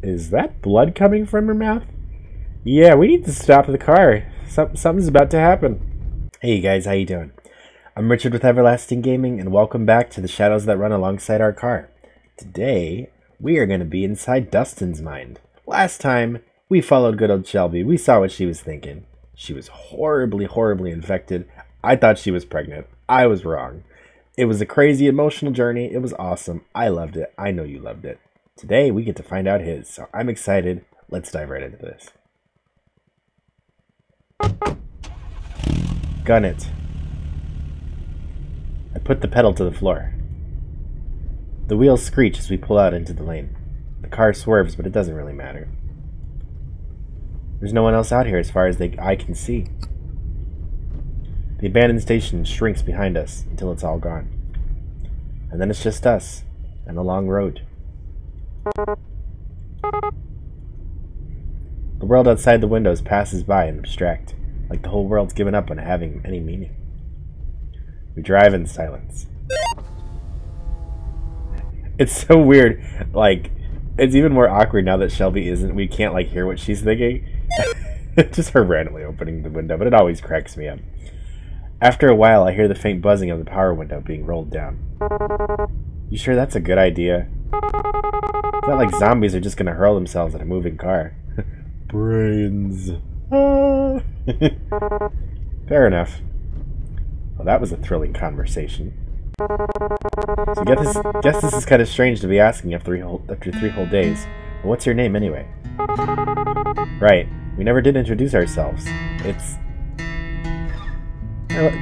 Is that blood coming from her mouth? Yeah, we need to stop the car. Something's about to happen. Hey guys, how you doing? I'm Richard with Everlasting Gaming, and welcome back to the shadows that run alongside our car. Today, we are going to be inside Dustin's mind. Last time, we followed good old Shelby. We saw what she was thinking. She was horribly, horribly infected. I thought she was pregnant. I was wrong. It was a crazy emotional journey. It was awesome. I loved it. I know you loved it. Today, we get to find out his, so I'm excited. Let's dive right into this. Gun it. I put the pedal to the floor. The wheels screech as we pull out into the lane. The car swerves, but it doesn't really matter. There's no one else out here as far as the eye can see. The abandoned station shrinks behind us until it's all gone. And then it's just us and the long road. The world outside the windows passes by and abstract, like the whole world's given up on having any meaning. We drive in silence. It's so weird, like, it's even more awkward now that Shelby isn't. We can't, like, hear what she's thinking. Just her randomly opening the window, but it always cracks me up. After a while, I hear the faint buzzing of the power window being rolled down. You sure that's a good idea? It's not like zombies are just gonna hurl themselves at a moving car. Brains. Ah. Fair enough. Well, that was a thrilling conversation. So guess this is kind of strange to be asking after 3 whole days. But what's your name anyway? Right, we never did introduce ourselves. It's...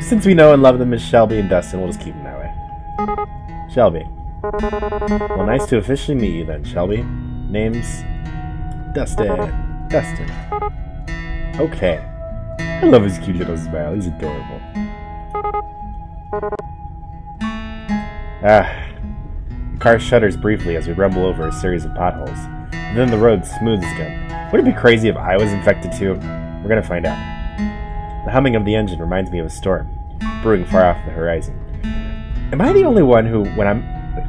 Since we know and love them as Shelby and Dustin, we'll just keep them that way. Shelby. Well, nice to officially meet you then, Shelby. Name's... Dustin. Dustin. Okay. I love his cute little smile. He's adorable. The car shudders briefly as we rumble over a series of potholes. And then the road smooths again. Would it be crazy if I was infected too? We're gonna find out. The humming of the engine reminds me of a storm, brewing far off the horizon. Am I the only one who, when I'm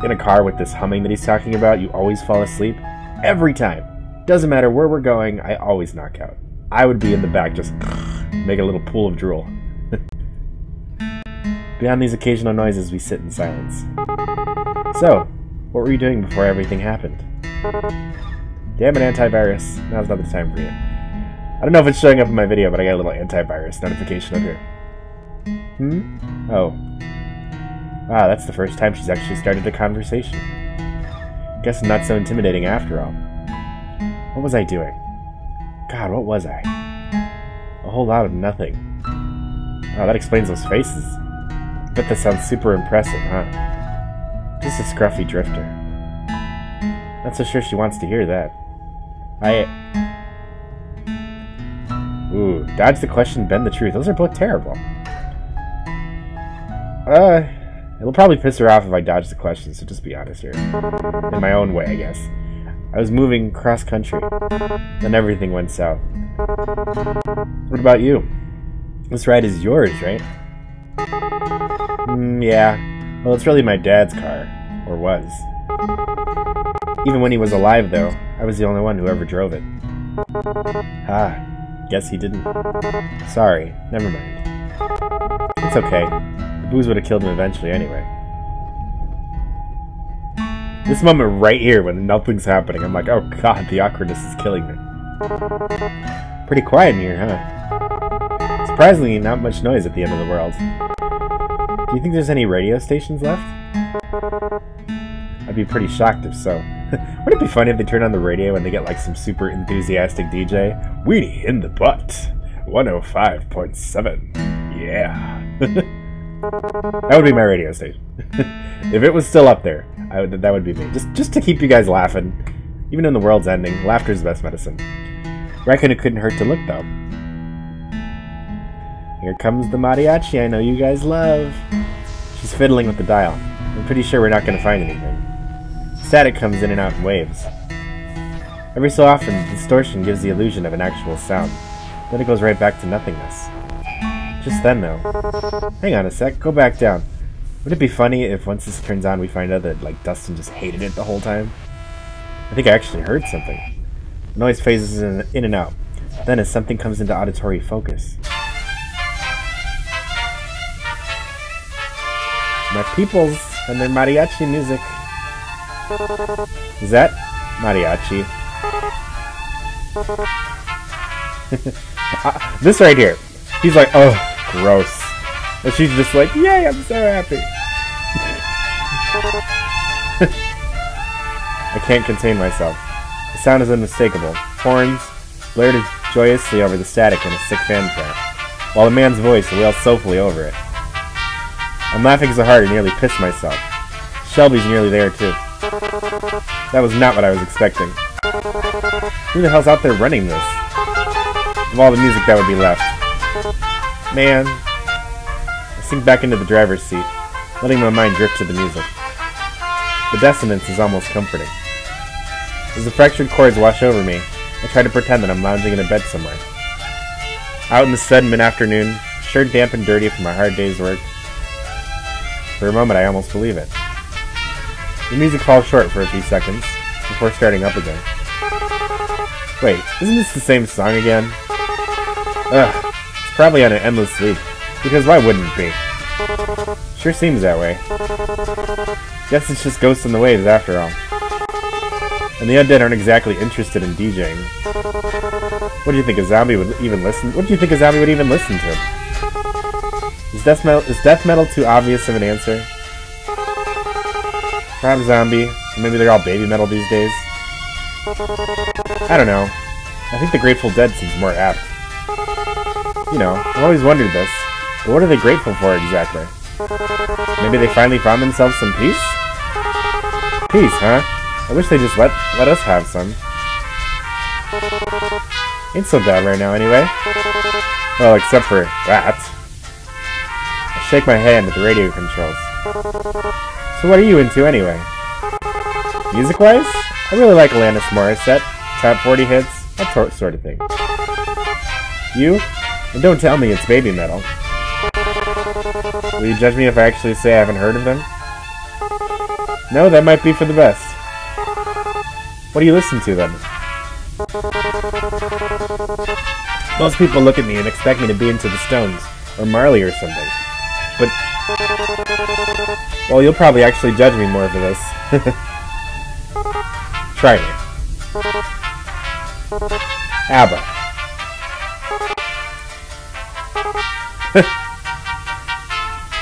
in a car with this humming that he's talking about, you always fall asleep? Every time. Doesn't matter where we're going, I always knock out. I would be in the back just make a little pool of drool. Beyond these occasional noises, we sit in silence. So, what were you doing before everything happened? Damn it, antivirus. Now's not the time for you. I don't know if it's showing up in my video, but I got a little antivirus notification up here. Oh. Wow, that's the first time she's actually started a conversation. Guess not so intimidating after all. What was I doing? God, what was I? A whole lot of nothing. Oh, that explains those faces. I bet that sounds super impressive, huh? Just a scruffy drifter. Not so sure she wants to hear that. Ooh, dodge the question, bend the truth. Those are both terrible. It'll probably piss her off if I dodge the question, so just be honest here. In my own way, I guess. I was moving cross-country. Then everything went south. What about you? This ride is yours, right? Yeah. Well, it's really my dad's car. Or was. Even when he was alive, though, I was the only one who ever drove it. Guess he didn't. Sorry. Never mind. It's okay. The booze would have killed him eventually anyway. This moment right here when nothing's happening, I'm like, oh god, the awkwardness is killing me. Pretty quiet in here, huh? Surprisingly, not much noise at the end of the world. Do you think there's any radio stations left? I'd be pretty shocked if so. Wouldn't it be funny if they turn on the radio and they get like some super enthusiastic DJ? Weenie in the butt. 105.7. Yeah. That would be my radio station. If it was still up there, that would be me. Just to keep you guys laughing. Even when the world's ending, laughter's the best medicine. Reckon it couldn't hurt to look, though. Here comes the mariachi I know you guys love. She's fiddling with the dial. I'm pretty sure we're not going to find anything. Static comes in and out in waves. Every so often, distortion gives the illusion of an actual sound. Then it goes right back to nothingness. Just then, though. Hang on a sec, go back down. Would it be funny if once this turns on we find out that, like, Dustin just hated it the whole time? I think I actually heard something. The noise phases in and out. Then, as something comes into auditory focus. My peoples and their mariachi music. Is that mariachi? This right here. He's like, oh, gross. And she's just like, yay, I'm so happy. I can't contain myself. The sound is unmistakable. Horns blared joyously over the static in a sick fanfare, while a man's voice wails soulfully over it. I'm laughing so hard I nearly pissed myself. Shelby's nearly there, too. That was not what I was expecting. Who the hell's out there running this? Of all the music that would be left. Man. I sink back into the driver's seat, letting my mind drift to the music. The dissonance is almost comforting. As the fractured chords wash over me, I try to pretend that I'm lounging in a bed somewhere. Out in the sudden mid-afternoon, shirt damp and dirty from a hard day's work. For a moment, I almost believe it. The music falls short for a few seconds, before starting up again. Wait, isn't this the same song again? Ugh, it's probably on an endless loop, because why wouldn't it be? Sure seems that way. Guess it's just Ghosts in the Waves after all. And the undead aren't exactly interested in DJing. What do you think a zombie would even listen? What do you think a zombie would even listen to? Is death metal too obvious of an answer? Perhaps zombie, or maybe they're all baby metal these days. I don't know. I think the Grateful Dead seems more apt. You know, I've always wondered this. But what are they grateful for exactly? Maybe they finally found themselves some peace? Peace, huh? I wish they just let us have some. Ain't so bad right now, anyway. Well, except for that. I shake my hand at the radio controls. So what are you into, anyway? Music-wise? I really like Alanis Morissette, top 40 hits, that sort of thing. You? And don't tell me it's baby metal. Will you judge me if I actually say I haven't heard of them? No, that might be for the best. What do you listen to, then? Most people look at me and expect me to be into the Stones, or Marley or something. But... well, you'll probably actually judge me more for this. Try me. ABBA.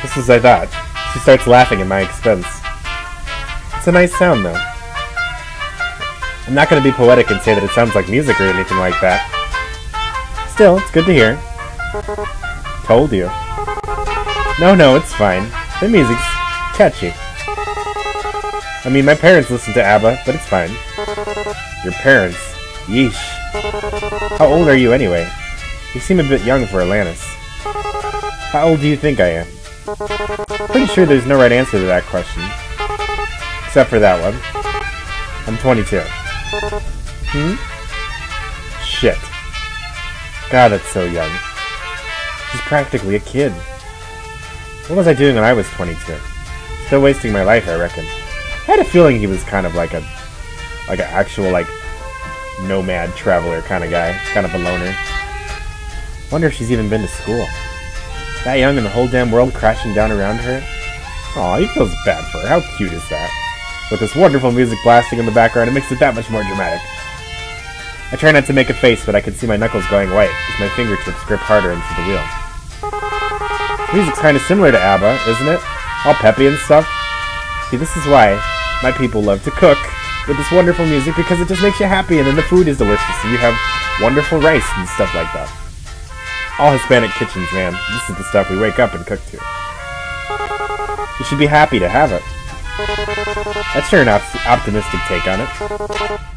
Just as I thought. She starts laughing at my expense. It's a nice sound, though. I'm not going to be poetic and say that it sounds like music or anything like that. Still, it's good to hear. Told you. No, it's fine. The music's catchy. I mean, my parents listen to ABBA, but it's fine. Your parents? Yeesh. How old are you anyway? You seem a bit young for Alanis. How old do you think I am? Pretty sure there's no right answer to that question. Except for that one. I'm 22. Shit. God, that's so young. She's practically a kid. What was I doing when I was 22? Still wasting my life, I reckon. I had a feeling he was kind of like an actual, nomad traveler kind of guy. Kind of a loner. Wonder if she's even been to school. That young and the whole damn world crashing down around her? Aw, he feels bad for her. How cute is that? With this wonderful music blasting in the background, it makes it that much more dramatic. I try not to make a face, but I can see my knuckles going white as my fingertips grip harder into the wheel. Music's kind of similar to ABBA, isn't it? All peppy and stuff. See, this is why my people love to cook with this wonderful music, because it just makes you happy, and then the food is delicious, and you have wonderful rice and stuff like that. All Hispanic kitchens, man. This is the stuff we wake up and cook to. You should be happy to have it. That's sure an optimistic take on it.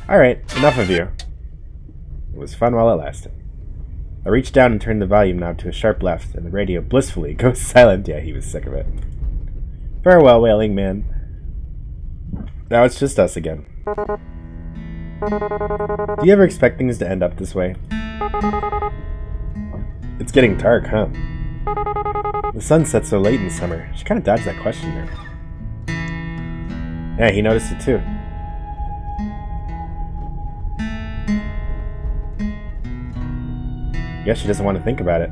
Alright, enough of you. It was fun while it lasted. I reached down and turned the volume knob to a sharp left, and the radio blissfully goes silent. Yeah, he was sick of it. Farewell, wailing man. Now it's just us again. Do you ever expect things to end up this way? It's getting dark, huh? The sun sets so late in summer. She kind of dodged that question there. Yeah, he noticed it too. Guess she doesn't want to think about it.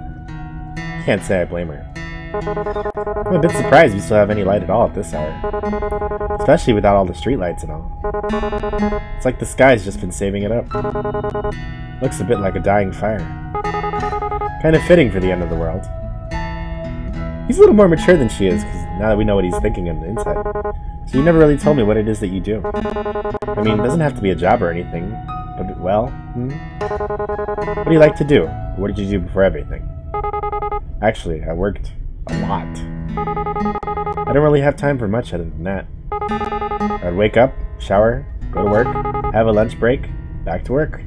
Can't say I blame her. I'm a bit surprised we still have any light at all at this hour. Especially without all the streetlights and all. It's like the sky's just been saving it up. Looks a bit like a dying fire. Kind of fitting for the end of the world. He's a little more mature than she is, because now that we know what he's thinking on the inside. So you never really told me what it is that you do. I mean, it doesn't have to be a job or anything, but, well, What do you like to do? What did you do before everything? Actually, I worked a lot. I don't really have time for much other than that. I'd wake up, shower, go to work, have a lunch break, back to work.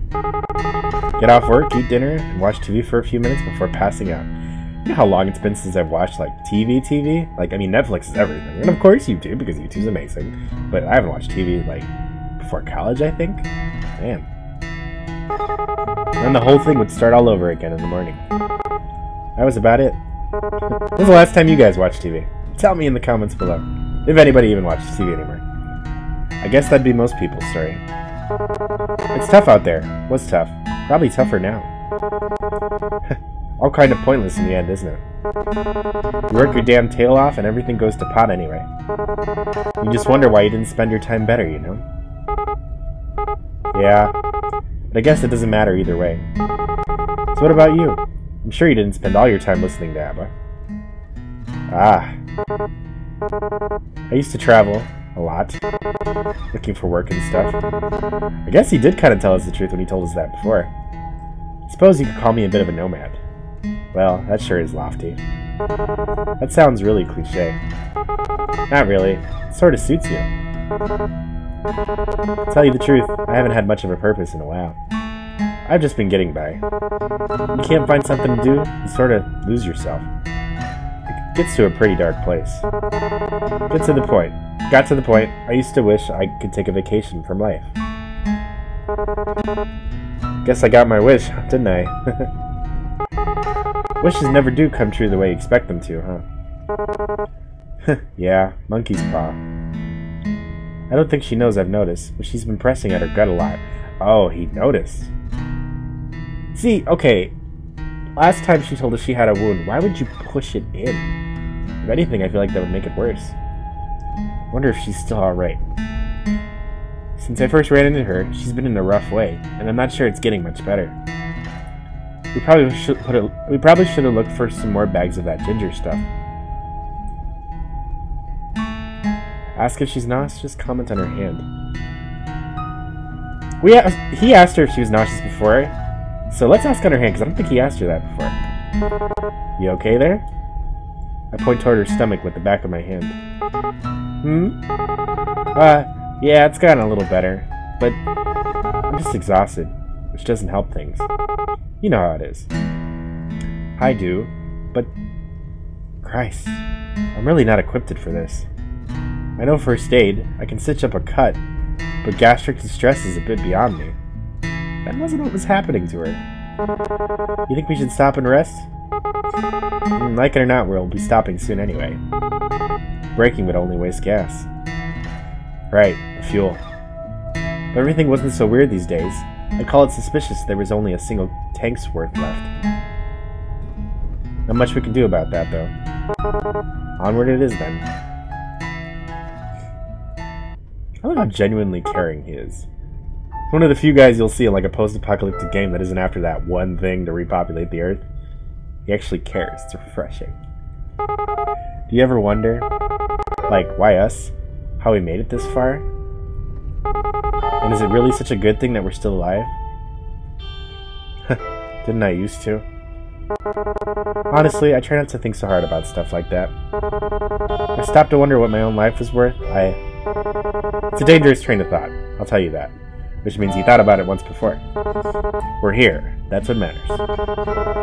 Get off work, eat dinner, and watch TV for a few minutes before passing out. You know how long it's been since I've watched, like, TV? Like, I mean, Netflix is everything. And of course YouTube, because YouTube's amazing. But I haven't watched TV, like, before college, I think? Man. And then the whole thing would start all over again in the morning. That was about it. When was the last time you guys watched TV? Tell me in the comments below. If anybody even watches TV anymore. I guess that'd be most people's story. It's tough out there. Was tough. Probably tougher now. All kind of pointless in the end, isn't it? You work your damn tail off and everything goes to pot anyway. You just wonder why you didn't spend your time better, you know? Yeah, but I guess it doesn't matter either way. So what about you? I'm sure you didn't spend all your time listening to ABBA. Ah. I used to travel a lot, looking for work and stuff. I guess he did kind of tell us the truth when he told us that before. I suppose you could call me a bit of a nomad. Well, that sure is lofty. That sounds really cliché. Not really. It sort of suits you. To tell you the truth, I haven't had much of a purpose in a while. I've just been getting by. When you can't find something to do, you sort of lose yourself. It gets to a pretty dark place. Got to the point. I used to wish I could take a vacation from life. Guess I got my wish, didn't I? Wishes never do come true the way you expect them to, huh? Yeah, monkey's paw. I don't think she knows I've noticed, but she's been pressing at her gut a lot. Oh, he noticed. See, okay, last time she told us she had a wound, why would you push it in? If anything, I feel like that would make it worse. Wonder if she's still alright. Since I first ran into her, she's been in a rough way, and I'm not sure it's getting much better. We probably should have looked for some more bags of that ginger stuff. Ask if she's nauseous, comment on her hand. He asked her if she was nauseous before, so let's ask on her hand, because I don't think he asked her that before. You okay there? I point toward her stomach with the back of my hand. Yeah, it's gotten a little better, but I'm just exhausted, which doesn't help things. You know how it is. I do, but Christ, I'm really not equipped for this. I know first aid, I can stitch up a cut, but gastric distress is a bit beyond me. That wasn't what was happening to her. You think we should stop and rest? Like it or not, we'll be stopping soon anyway. Braking would only waste gas. Right, the fuel. But everything wasn't so weird these days. I'd call it suspicious there was only a single tank's worth left. Not much we can do about that, though. Onward it is, then. I love how genuinely caring he is. One of the few guys you'll see in like a post-apocalyptic game that isn't after that one thing to repopulate the Earth. He actually cares. It's refreshing. Do you ever wonder, like, why us? How we made it this far? And is it really such a good thing that we're still alive? Didn't I used to? Honestly, I try not to think so hard about stuff like that. I stopped to wonder what my own life was worth. It's a dangerous train of thought, I'll tell you that. Which means you thought about it once before. We're here. That's what matters.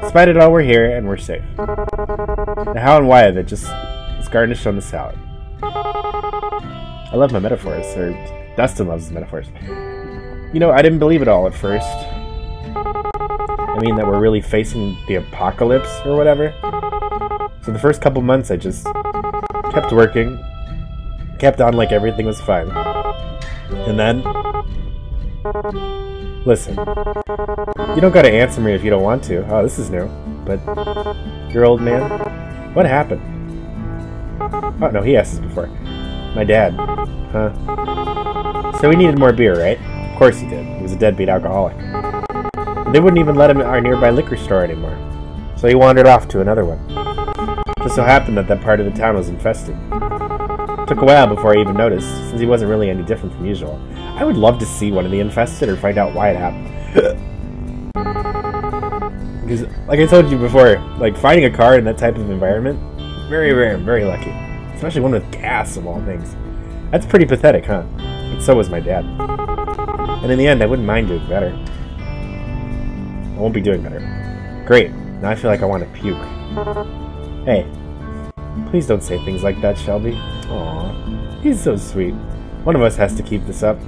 Despite it all, we're here, and we're safe. The how and why of it just is garnished on the salad. I love my metaphors, or Dustin loves his metaphors. You know, I didn't believe it all at first. I mean, that we're really facing the apocalypse, or whatever. So the first couple months, I just kept working, kept on like everything was fine. And then, Listen, you don't gotta answer me if you don't want to. Oh, this is new. But, your old man? What happened? Oh, no, he asked this before. My dad. Huh? So he needed more beer, right? Of course he did. He was a deadbeat alcoholic. They wouldn't even let him at our nearby liquor store anymore. So he wandered off to another one. Just so happened that that part of the town was infested. Took a while before I even noticed, since he wasn't really any different from usual. I would love to see one of the infested or find out why it happened. Because, like I told you before, like finding a car in that type of environment, very rare and very lucky. Especially one with gas, of all things. That's pretty pathetic, huh? But so was my dad. And in the end, I wouldn't mind doing better. I won't be doing better. Great. Now I feel like I want to puke. Hey. Please don't say things like that, Shelby. Aww. He's so sweet. One of us has to keep this up.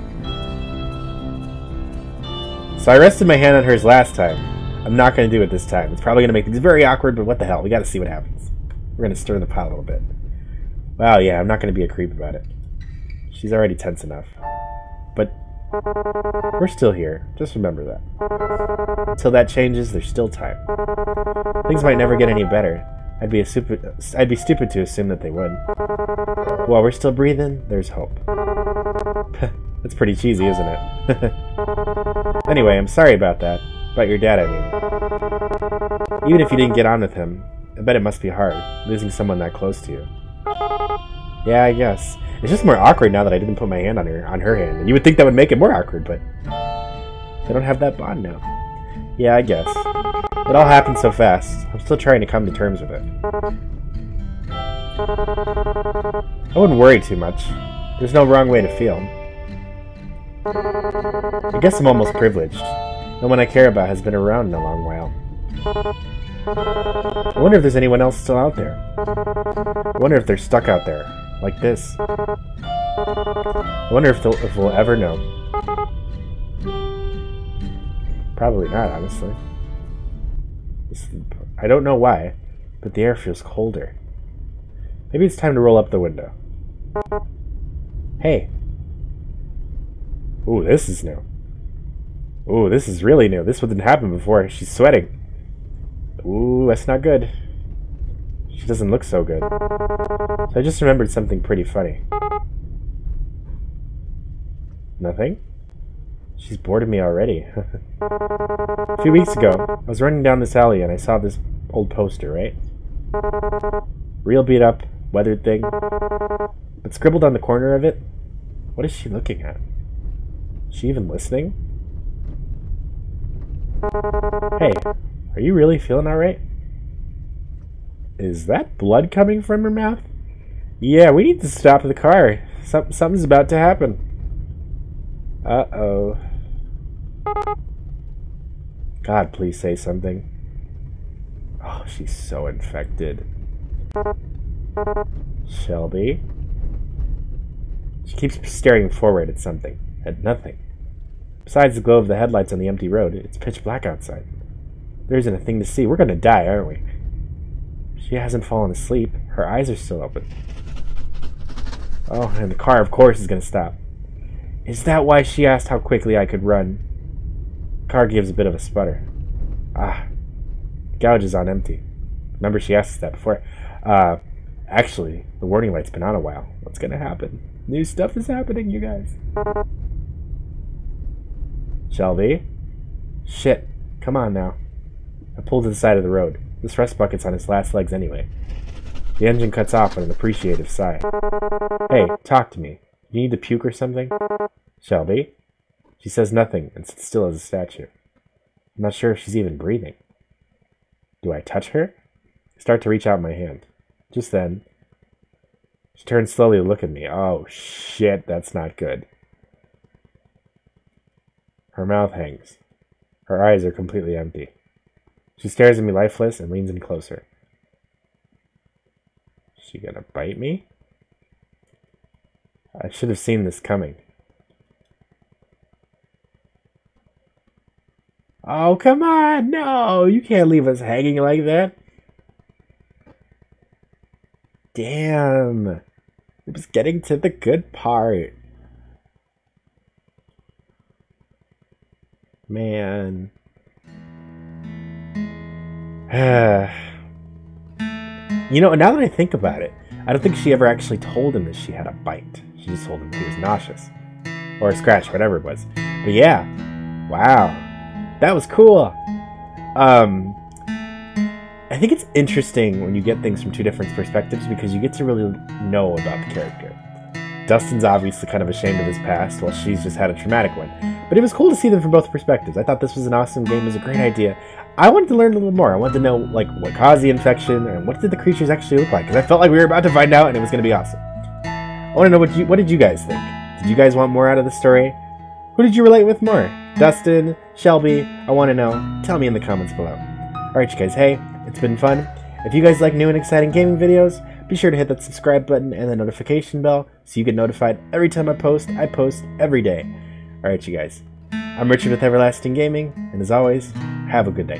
So I rested my hand on hers last time. I'm not going to do it this time. It's probably going to make things very awkward, but what the hell. We got to see what happens. We're going to stir the pot a little bit. Wow, yeah, I'm not going to be a creep about it. She's already tense enough. But we're still here. Just remember that. Until that changes, there's still time. Things might never get any better. I'd be stupid to assume that they would. But while we're still breathing, there's hope. That's pretty cheesy, isn't it? Anyway, I'm sorry about that. About your dad, I mean. Even if you didn't get on with him, I bet it must be hard, losing someone that close to you. Yeah, I guess. It's just more awkward now that I didn't put my hand on her hand. And you would think that would make it more awkward, but they don't have that bond now. Yeah, I guess. It all happened so fast. I'm still trying to come to terms with it. I wouldn't worry too much. There's no wrong way to feel. I guess I'm almost privileged. No one I care about has been around in a long while. I wonder if there's anyone else still out there. I wonder if they're stuck out there, like this. I wonder if we'll ever know. Probably not, honestly. I don't know why, but the air feels colder. Maybe it's time to roll up the window. Hey. Ooh, this is new. Ooh, this is really new. This didn't happen before. She's sweating. Ooh, that's not good. She doesn't look so good. So I just remembered something pretty funny. Nothing? She's bored of me already. A few weeks ago, I was running down this alley and I saw this old poster, right? Real beat up, weathered thing. But scribbled on the corner of it, what is she looking at? Is she even listening? Hey, are you really feeling alright? Is that blood coming from her mouth? Yeah, we need to stop the car. Something's about to happen. Uh-oh. God, please say something. Oh, she's so infected. Shelby? She keeps staring forward at something. At nothing. Besides the glow of the headlights on the empty road, it's pitch black outside. There isn't a thing to see. We're gonna die, aren't we? She hasn't fallen asleep. Her eyes are still open. Oh, and the car, of course, is gonna stop. Is that why she asked how quickly I could run? The car gives a bit of a sputter. Ah. The gouge is on empty. Remember she asked us that before. Actually, the warning light's been on a while. What's gonna happen? New stuff is happening, you guys. Shelby? Shit. Come on now. I pulled to the side of the road. This rest bucket's on its last legs anyway. The engine cuts off with an appreciative sigh. Hey, talk to me. You need to puke or something? Shelby? She says nothing and sits still as a statue. I'm not sure if she's even breathing. Do I touch her? I start to reach out my hand. Just then, she turns slowly to look at me. Oh, shit, that's not good. Her mouth hangs. Her eyes are completely empty. She stares at me lifeless and leans in closer. Is she gonna bite me? I should have seen this coming. Oh, come on! No! You can't leave us hanging like that! Damn! It was getting to the good part. Man. You know, now that I think about it, I don't think she ever actually told him that she had a bite. She just told him he was nauseous. Or a scratch, whatever it was. But yeah. Wow. That was cool. I think it's interesting when you get things from two different perspectives because you get to really know about the character. Dustin's obviously kind of ashamed of his past, while she's just had a traumatic one. But it was cool to see them from both perspectives. I thought this was an awesome game. It was a great idea. I wanted to learn a little more. I wanted to know, like, what caused the infection and what did the creatures actually look like. Because I felt like we were about to find out and it was going to be awesome. I want to know what did you guys think? Did you guys want more out of the story? Who did you relate with more? Dustin? Shelby? I want to know. Tell me in the comments below. Alright, you guys. Hey, it's been fun. If you guys like new and exciting gaming videos, be sure to hit that subscribe button and the notification bell so you get notified every time I post. I post every day. Alright, you guys. I'm Richard with Everlasting Gaming, and as always, have a good day.